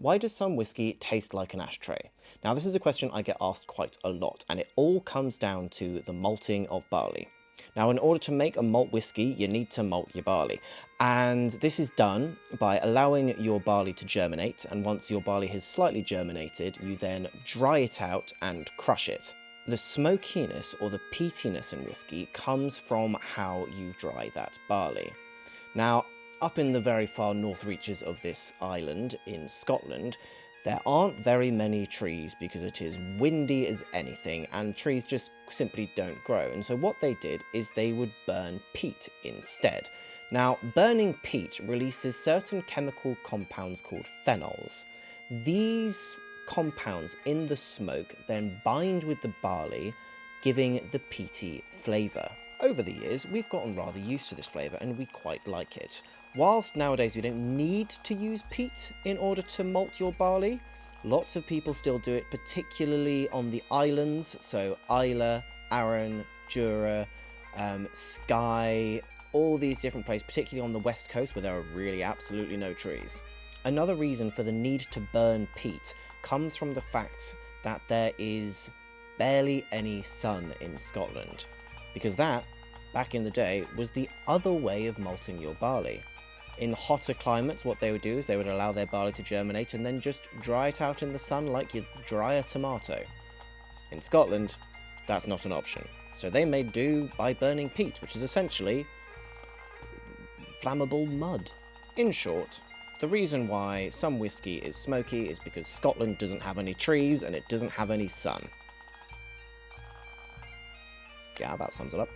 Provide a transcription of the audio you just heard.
Why does some whiskey taste like an ashtray? Now, this is a question I get asked quite a lot, and it all comes down to the malting of barley. Now, in order to make a malt whiskey, you need to malt your barley. And this is done by allowing your barley to germinate, and once your barley has slightly germinated, you then dry it out and crush it. The smokiness or the peatiness in whiskey comes from how you dry that barley. Now, up in the very far north reaches of this island in Scotland, there aren't very many trees because it is windy as anything and trees just simply don't grow. And so what they did is they would burn peat instead. Now, burning peat releases certain chemical compounds called phenols. These compounds in the smoke then bind with the barley, giving the peaty flavour. Over the years, we've gotten rather used to this flavour and we quite like it. Whilst nowadays you don't need to use peat in order to malt your barley, lots of people still do it, particularly on the islands, so Islay, Arran, Jura, Skye, all these different places, particularly on the west coast where there are really absolutely no trees. Another reason for the need to burn peat comes from the fact that there is barely any sun in Scotland, because that, back in the day, was the other way of malting your barley. In hotter climates, what they would do is they would allow their barley to germinate and then just dry it out in the sun like you'd dry a tomato. In Scotland, that's not an option. So they made do by burning peat, which is essentially flammable mud. In short, the reason why some whiskey is smoky is because Scotland doesn't have any trees and it doesn't have any sun. Yeah, that sums it up.